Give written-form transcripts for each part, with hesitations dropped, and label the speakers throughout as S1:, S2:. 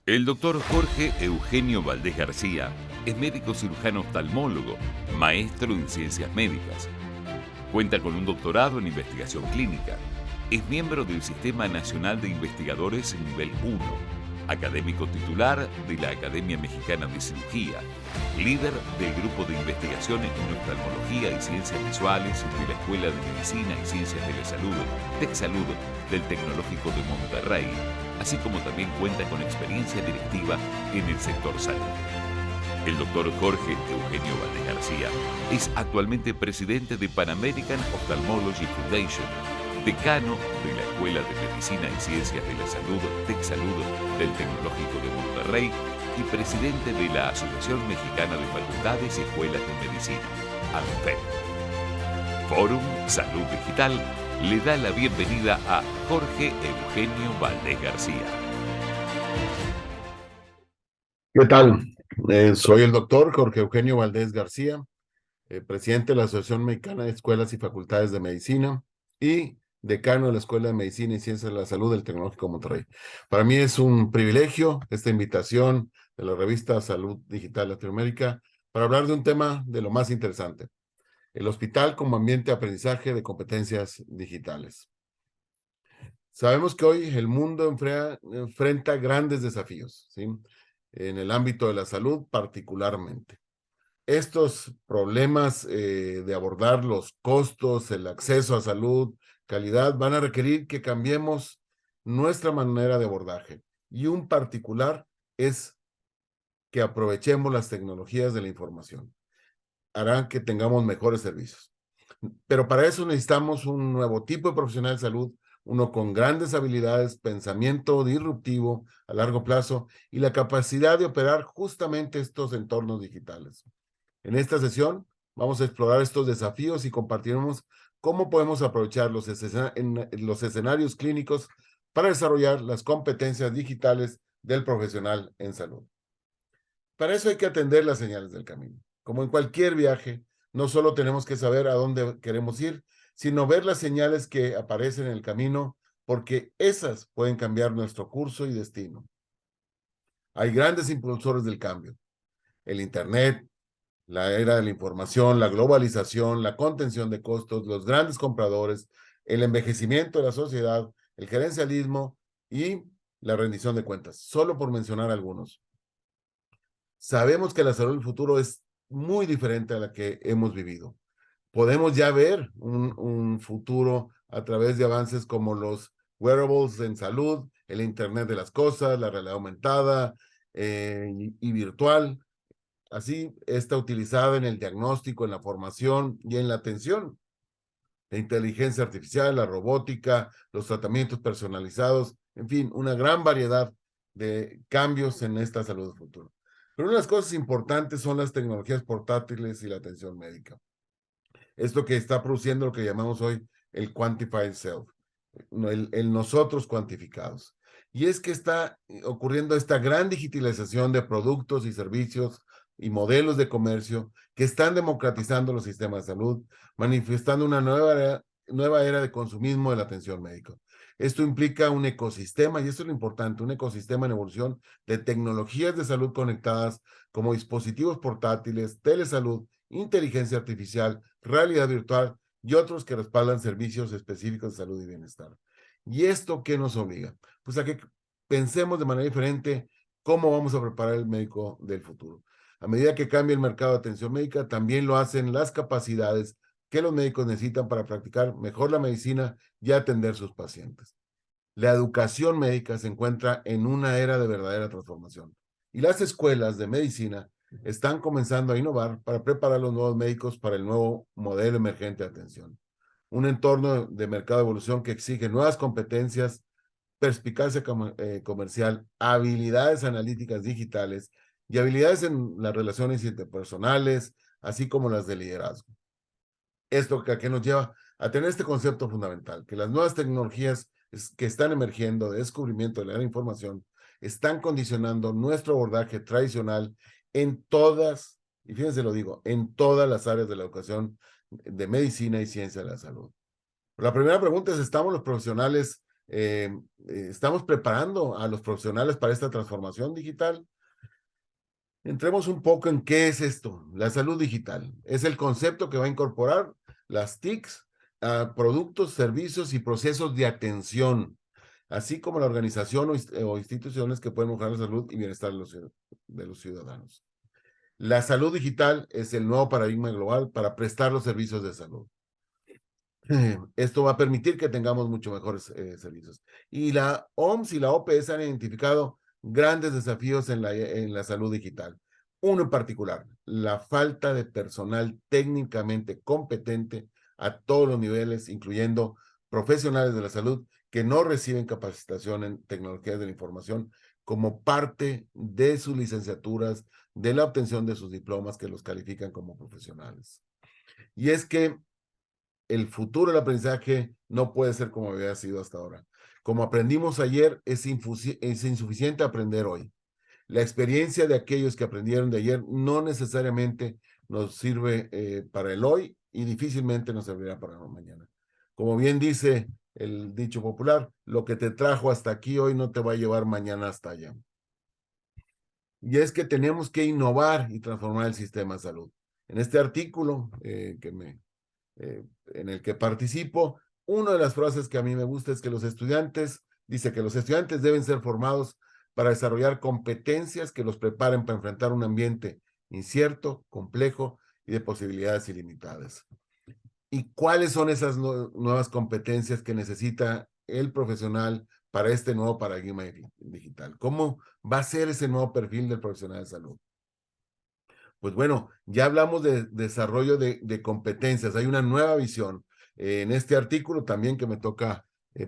S1: El doctor Jorge Eugenio Valdés García es médico cirujano oftalmólogo, maestro en ciencias médicas. Cuenta con un doctorado en investigación clínica. Es miembro del Sistema Nacional de Investigadores Nivel 1, académico titular de la Academia Mexicana de Cirugía, líder del Grupo de Investigaciones en Oftalmología y Ciencias Visuales de la Escuela de Medicina y Ciencias de la Salud, TecSalud, del Tecnológico de Monterrey, así como también cuenta con experiencia directiva en el sector salud. El doctor Jorge Eugenio Valdés García es actualmente presidente de Pan American Ophthalmology Foundation, decano de la Escuela de Medicina y Ciencias de la Salud, TecSalud, del Tecnológico de Monterrey y presidente de la Asociación Mexicana de Facultades y Escuelas de Medicina, AMFEM. Fórum Salud Digital le da la bienvenida a Jorge Eugenio Valdés García.
S2: ¿Qué tal? Soy el doctor Jorge Eugenio Valdés García, presidente de la Asociación Mexicana de Escuelas y Facultades de Medicina y decano de la Escuela de Medicina y Ciencias de la Salud del Tecnológico de Monterrey. Para mí es un privilegio esta invitación de la revista Salud Digital Latinoamérica para hablar de un tema de lo más interesante, el hospital como ambiente de aprendizaje de competencias digitales. Sabemos que hoy el mundo enfrenta grandes desafíos, ¿sí? En el ámbito de la salud particularmente. Estos problemas de abordar los costos, el acceso a salud, calidad, van a requerir que cambiemos nuestra manera de abordaje. Y un particular es que aprovechemos las tecnologías de la información. Harán que tengamos mejores servicios. Pero para eso necesitamos un nuevo tipo de profesional de salud, uno con grandes habilidades, pensamiento disruptivo a largo plazo y la capacidad de operar justamente estos entornos digitales. En esta sesión vamos a explorar estos desafíos y compartiremos cómo podemos aprovechar los escenarios clínicos para desarrollar las competencias digitales del profesional en salud. Para eso hay que atender las señales del camino. Como en cualquier viaje, no solo tenemos que saber a dónde queremos ir, sino ver las señales que aparecen en el camino, porque esas pueden cambiar nuestro curso y destino. Hay grandes impulsores del cambio. El Internet, la era de la información, la globalización, la contención de costos, los grandes compradores, el envejecimiento de la sociedad, el gerencialismo y la rendición de cuentas, solo por mencionar algunos. Sabemos que la salud del futuro es muy diferente a la que hemos vivido. Podemos ya ver un futuro a través de avances como los wearables en salud, el Internet de las cosas, la realidad aumentada y virtual. Así está utilizada en el diagnóstico, en la formación y en la atención. La inteligencia artificial, la robótica, los tratamientos personalizados, en fin, una gran variedad de cambios en esta salud del futuro. Pero una de las cosas importantes son las tecnologías portátiles y la atención médica. Esto que está produciendo lo que llamamos hoy el quantified self, el nosotros cuantificados. Y es que está ocurriendo esta gran digitalización de productos y servicios y modelos de comercio que están democratizando los sistemas de salud, manifestando una nueva era de consumismo de la atención médica. Esto implica un ecosistema, y esto es lo importante, un ecosistema en evolución de tecnologías de salud conectadas como dispositivos portátiles, telesalud, inteligencia artificial, realidad virtual y otros que respaldan servicios específicos de salud y bienestar. ¿Y esto qué nos obliga? Pues a que pensemos de manera diferente cómo vamos a preparar el médico del futuro. A medida que cambia el mercado de atención médica, también lo hacen las capacidades que los médicos necesitan para practicar mejor la medicina y atender sus pacientes. La educación médica se encuentra en una era de verdadera transformación y las escuelas de medicina están comenzando a innovar para preparar a los nuevos médicos para el nuevo modelo emergente de atención. Un entorno de mercado de evolución que exige nuevas competencias, perspicacia comercial, habilidades analíticas digitales y habilidades en las relaciones interpersonales, así como las de liderazgo. ¿Esto a qué nos lleva? A tener este concepto fundamental, que las nuevas tecnologías que están emergiendo de descubrimiento de la información están condicionando nuestro abordaje tradicional en todas, y fíjense lo digo, en todas las áreas de la educación de medicina y ciencia de la salud. La primera pregunta es, ¿estamos los profesionales estamos preparando a los profesionales para esta transformación digital. Entremos un poco en qué es esto. La salud digital es el concepto que va a incorporar las TICs a productos, servicios y procesos de atención, así como la organización o instituciones que pueden mejorar la salud y bienestar de los ciudadanos. La salud digital es el nuevo paradigma global para prestar los servicios de salud. Esto va a permitir que tengamos mucho mejores servicios. Y la OMS y la OPS han identificado grandes desafíos en la salud digital. Uno en particular, la falta de personal técnicamente competente a todos los niveles, incluyendo profesionales de la salud que no reciben capacitación en tecnologías de la información como parte de sus licenciaturas, de la obtención de sus diplomas que los califican como profesionales. Y es que el futuro del aprendizaje no puede ser como había sido hasta ahora. Como aprendimos ayer, es insuficiente aprender hoy. La experiencia de aquellos que aprendieron de ayer no necesariamente nos sirve para el hoy y difícilmente nos servirá para el mañana. Como bien dice el dicho popular, lo que te trajo hasta aquí hoy no te va a llevar mañana hasta allá. Y es que tenemos que innovar y transformar el sistema de salud. En este artículo en el que participo, una de las frases que a mí me gusta es que dice que los estudiantes deben ser formados para desarrollar competencias que los preparen para enfrentar un ambiente incierto, complejo y de posibilidades ilimitadas. ¿Y cuáles son esas nuevas competencias que necesita el profesional para este nuevo paradigma digital? ¿Cómo va a ser ese nuevo perfil del profesional de salud? Pues bueno, ya hablamos de desarrollo de competencias, hay una nueva visión. En este artículo también que me toca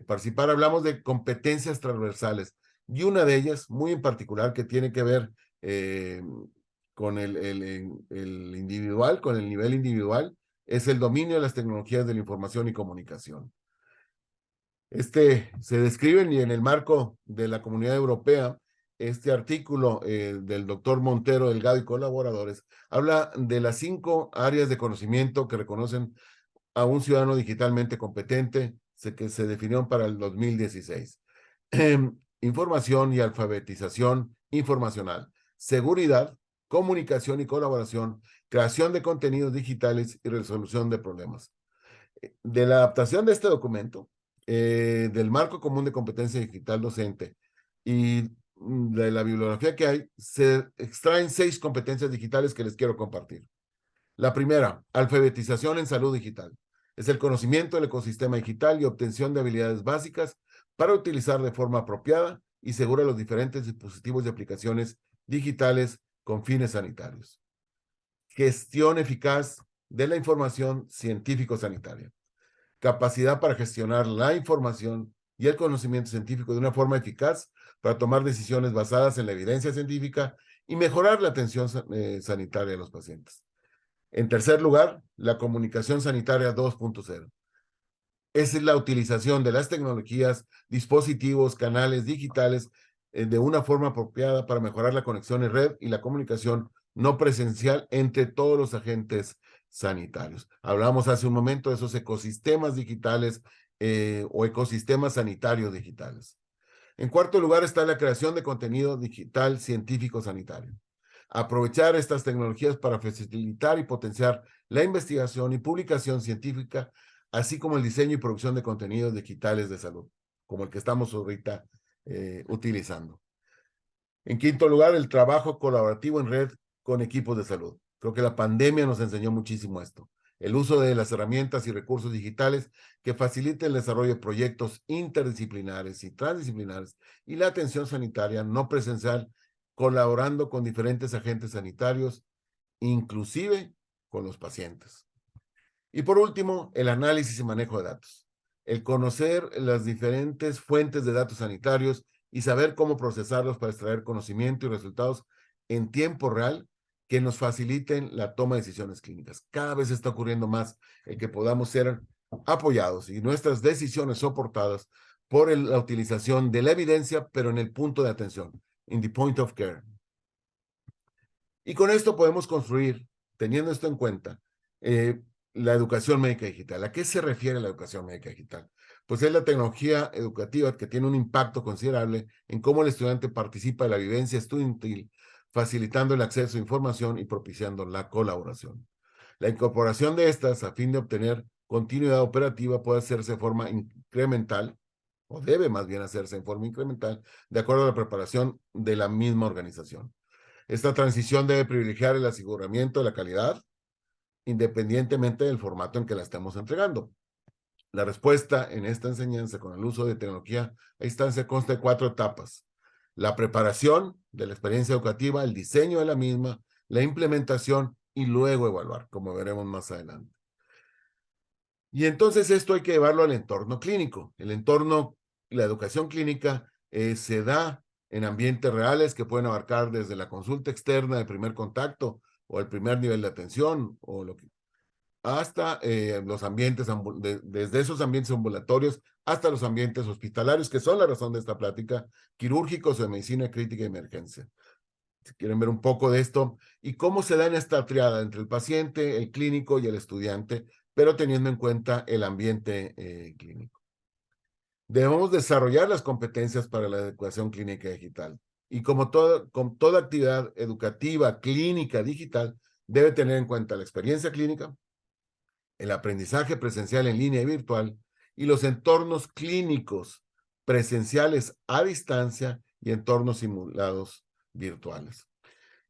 S2: participar, hablamos de competencias transversales y una de ellas, muy en particular, que tiene que ver con el individual, con el nivel individual, es el dominio de las tecnologías de la información y comunicación. Se describe y en el marco de la Comunidad Europea, este artículo del doctor Montero Delgado y colaboradores habla de las 5 áreas de conocimiento que reconocen a un ciudadano digitalmente competente que se definieron para el 2016. Información y alfabetización informacional, seguridad, comunicación y colaboración, creación de contenidos digitales y resolución de problemas. De la adaptación de este documento, del marco común de competencia digital docente y de la bibliografía que hay, se extraen 6 competencias digitales que les quiero compartir. La primera, alfabetización en salud digital. Es el conocimiento del ecosistema digital y obtención de habilidades básicas para utilizar de forma apropiada y segura los diferentes dispositivos y aplicaciones digitales con fines sanitarios. Gestión eficaz de la información científico-sanitaria. Capacidad para gestionar la información y el conocimiento científico de una forma eficaz para tomar decisiones basadas en la evidencia científica y mejorar la atención sanitaria de los pacientes. En tercer lugar, la comunicación sanitaria 2.0. Esa es la utilización de las tecnologías, dispositivos, canales digitales de una forma apropiada para mejorar la conexión en red y la comunicación no presencial entre todos los agentes sanitarios. Hablamos hace un momento de esos ecosistemas digitales o ecosistemas sanitarios digitales. En cuarto lugar está la creación de contenido digital científico sanitario. Aprovechar estas tecnologías para facilitar y potenciar la investigación y publicación científica, así como el diseño y producción de contenidos digitales de salud, como el que estamos ahorita utilizando. En quinto lugar, el trabajo colaborativo en red con equipos de salud. Creo que la pandemia nos enseñó muchísimo esto. El uso de las herramientas y recursos digitales que faciliten el desarrollo de proyectos interdisciplinares y transdisciplinares y la atención sanitaria no presencial, colaborando con diferentes agentes sanitarios, inclusive con los pacientes. Y por último, el análisis y manejo de datos. El conocer las diferentes fuentes de datos sanitarios y saber cómo procesarlos para extraer conocimiento y resultados en tiempo real que nos faciliten la toma de decisiones clínicas. Cada vez está ocurriendo más el que podamos ser apoyados y nuestras decisiones soportadas por la utilización de la evidencia, pero en el punto de atención, in the point of care. Y con esto podemos construir, teniendo esto en cuenta, la educación médica digital. ¿A qué se refiere la educación médica digital? pues es la tecnología educativa que tiene un impacto considerable en cómo el estudiante participa de la vivencia estudiantil, facilitando el acceso a información y propiciando la colaboración. La incorporación de estas a fin de obtener continuidad operativa puede hacerse de forma incremental, o debe más bien hacerse en forma incremental, de acuerdo a la preparación de la misma organización. Esta transición debe privilegiar el aseguramiento de la calidad, independientemente del formato en que la estemos entregando. La respuesta en esta enseñanza con el uso de tecnología a distancia consta de 4 etapas: la preparación de la experiencia educativa, el diseño de la misma, la implementación y luego evaluar, como veremos más adelante. Y entonces esto hay que llevarlo al entorno clínico. El entorno, la educación clínica se da en ambientes reales que pueden abarcar desde la consulta externa de primer contacto o el primer nivel de atención o lo que, hasta los ambientes, desde esos ambientes ambulatorios hasta los ambientes hospitalarios, que son la razón de esta plática, quirúrgicos o de medicina crítica y emergencia. Si quieren ver un poco de esto y cómo se da en esta triada entre el paciente, el clínico y el estudiante, pero teniendo en cuenta el ambiente clínico. Debemos desarrollar las competencias para la educación clínica digital. Y como con toda actividad educativa clínica digital, debe tener en cuenta la experiencia clínica, el aprendizaje presencial en línea y virtual, y los entornos clínicos presenciales a distancia y entornos simulados virtuales.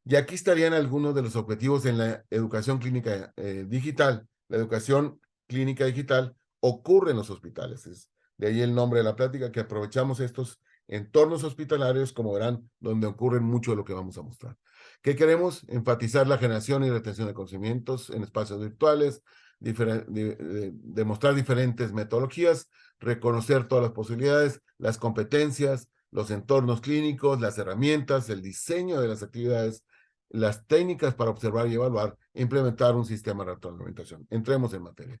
S2: Y aquí estarían algunos de los objetivos en la educación clínica digital. La educación clínica digital ocurre en los hospitales. De ahí el nombre de la plática, que aprovechamos estos entornos hospitalarios, como verán, donde ocurre mucho de lo que vamos a mostrar. ¿Qué queremos? Enfatizar la generación y retención de conocimientos en espacios virtuales, demostrar diferentes metodologías, reconocer todas las posibilidades, las competencias, los entornos clínicos, las herramientas, el diseño de las actividades, las técnicas para observar y evaluar, e implementar un sistema de retroalimentación. Entremos en materia.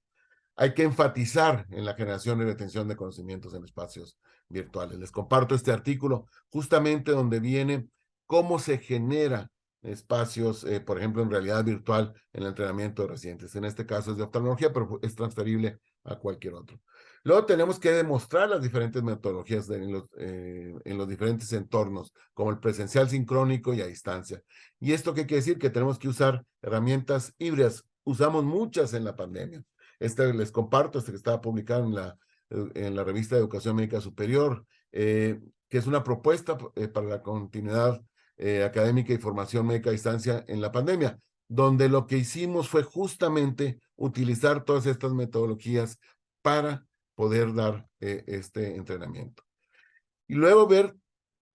S2: Hay que enfatizar en la generación y retención de conocimientos en espacios virtuales. Les comparto este artículo justamente donde viene cómo se genera espacios, por ejemplo, en realidad virtual en el entrenamiento de residentes. En este caso es de oftalmología, pero es transferible a cualquier otro. Luego tenemos que demostrar las diferentes metodologías en los diferentes entornos, como el presencial, sincrónico y a distancia. ¿Y esto qué quiere decir? Que tenemos que usar herramientas híbridas. Usamos muchas en la pandemia. Les comparto, que estaba publicado en la revista de Educación Médica Superior, que es una propuesta para la continuidad académica y formación médica a distancia en la pandemia, donde lo que hicimos fue justamente utilizar todas estas metodologías para poder dar este entrenamiento. Y luego ver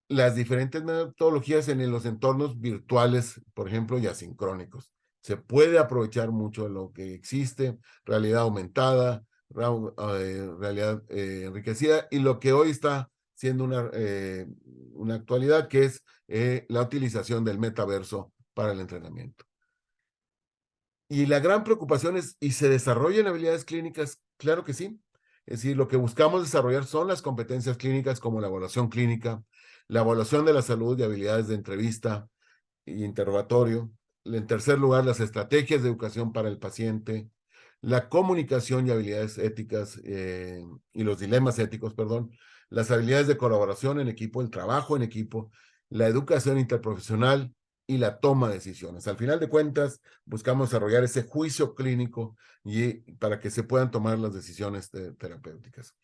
S2: las diferentes metodologías en los entornos virtuales, por ejemplo, y asincrónicos. Se puede aprovechar mucho de lo que existe, realidad aumentada, realidad enriquecida, y lo que hoy está siendo una actualidad, que es la utilización del metaverso para el entrenamiento. Y la gran preocupación es, ¿y se desarrollan habilidades clínicas? Claro que sí. Es decir, lo que buscamos desarrollar son las competencias clínicas como la evaluación clínica, la evaluación de la salud y habilidades de entrevista y interrogatorio. En tercer lugar, las estrategias de educación para el paciente, la comunicación y habilidades éticas y los dilemas éticos, perdón, las habilidades de colaboración en equipo, el trabajo en equipo, la educación interprofesional y la toma de decisiones. Al final de cuentas, buscamos desarrollar ese juicio clínico para que se puedan tomar las decisiones terapéuticas.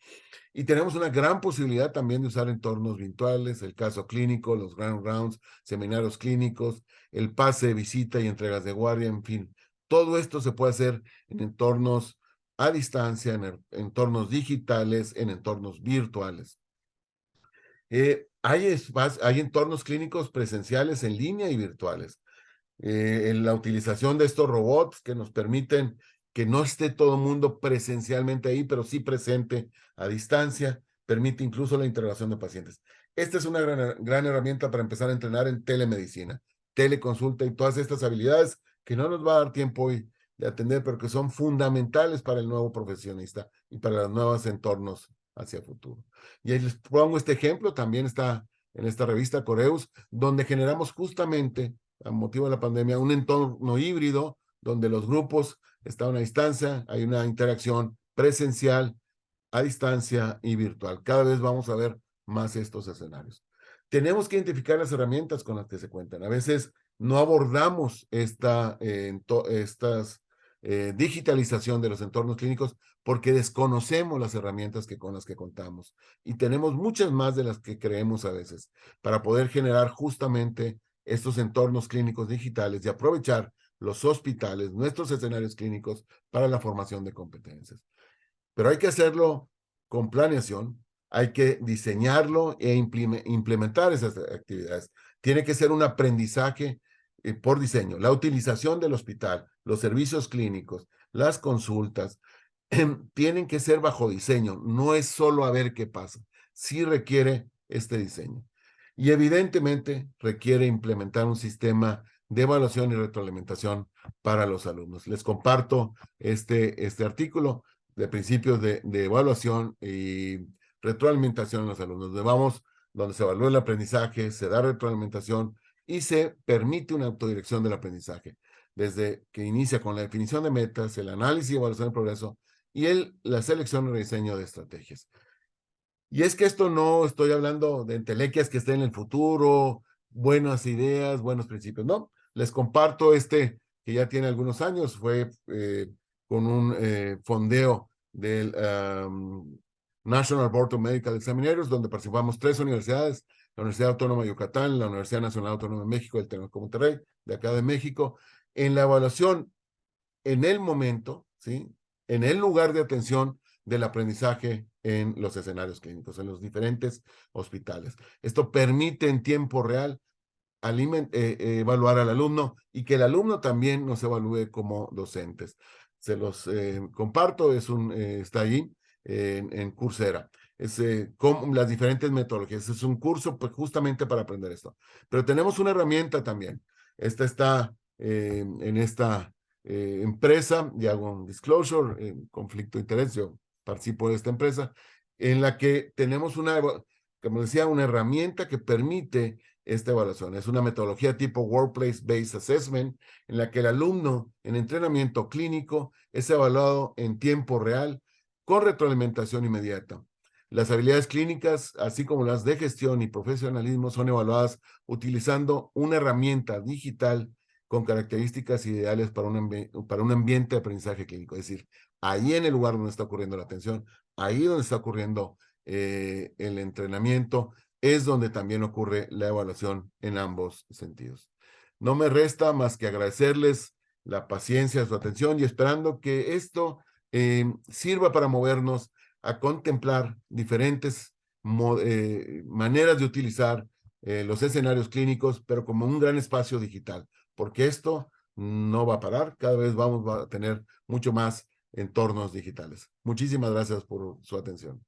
S2: Y tenemos una gran posibilidad también de usar entornos virtuales, el caso clínico, los ground rounds, seminarios clínicos, el pase de visita y entregas de guardia, en fin. Todo esto se puede hacer en entornos a distancia, en entornos digitales, en entornos virtuales. Hay entornos clínicos presenciales en línea y virtuales. En la utilización de estos robots que nos permiten que no esté todo el mundo presencialmente ahí, pero sí presente a distancia, permite incluso la integración de pacientes. Esta es una gran herramienta para empezar a entrenar en telemedicina, teleconsulta y todas estas habilidades que no nos va a dar tiempo hoy de atender, pero que son fundamentales para el nuevo profesionista y para los nuevos entornos hacia el futuro. Y ahí les pongo este ejemplo, también está en esta revista Coreus, donde generamos justamente, a motivo de la pandemia, un entorno híbrido donde los grupos están a distancia, hay una interacción presencial a distancia y virtual. Cada vez vamos a ver más estos escenarios. Tenemos que identificar las herramientas con las que se cuentan. A veces no abordamos digitalización de los entornos clínicos porque desconocemos las herramientas con las que contamos. Y tenemos muchas más de las que creemos a veces para poder generar justamente estos entornos clínicos digitales y aprovechar los hospitales, nuestros escenarios clínicos para la formación de competencias. Pero hay que hacerlo con planeación, hay que diseñarlo e implementar esas actividades. Tiene que ser un aprendizaje por diseño. La utilización del hospital, los servicios clínicos, las consultas, tienen que ser bajo diseño. No es solo a ver qué pasa. Sí requiere este diseño. Y evidentemente requiere implementar un sistema de evaluación y retroalimentación para los alumnos. Les comparto este artículo de principios de evaluación y retroalimentación en los alumnos. Donde se evalúa el aprendizaje, se da retroalimentación y se permite una autodirección del aprendizaje, desde que inicia con la definición de metas, el análisis y evaluación del progreso y la selección y rediseño de estrategias. Y es que esto no estoy hablando de entelequias que estén en el futuro, buenas ideas, buenos principios, no. Les comparto que ya tiene algunos años, fue con un fondeo del National Board of Medical Examiners, donde participamos 3 universidades, la Universidad Autónoma de Yucatán, la Universidad Nacional Autónoma de México, el Tecnológico de Monterrey, de acá de México, en la evaluación en el momento, ¿sí? En el lugar de atención del aprendizaje en los escenarios clínicos, en los diferentes hospitales. Esto permite en tiempo real evaluar al alumno y que el alumno también nos evalúe como docentes. Se los comparto, está ahí en Coursera. Como las diferentes metodologías. Es un curso pues, justamente para aprender esto. Pero tenemos una herramienta también. Esta está en esta empresa, y hago un disclosure, conflicto de interés, yo participo de esta empresa, en la que tenemos como decía, una herramienta que permite esta evaluación. Es una metodología tipo Workplace Based Assessment, en la que el alumno en entrenamiento clínico es evaluado en tiempo real con retroalimentación inmediata. Las habilidades clínicas, así como las de gestión y profesionalismo, son evaluadas utilizando una herramienta digital con características ideales para un ambiente de aprendizaje clínico. Es decir, ahí en el lugar donde está ocurriendo la atención, ahí donde está ocurriendo el entrenamiento, es donde también ocurre la evaluación en ambos sentidos. No me resta más que agradecerles la paciencia, su atención y esperando que esto sirva para movernos a contemplar diferentes maneras de utilizar los escenarios clínicos, pero como un gran espacio digital, porque esto no va a parar, cada vez vamos a tener mucho más entornos digitales. Muchísimas gracias por su atención.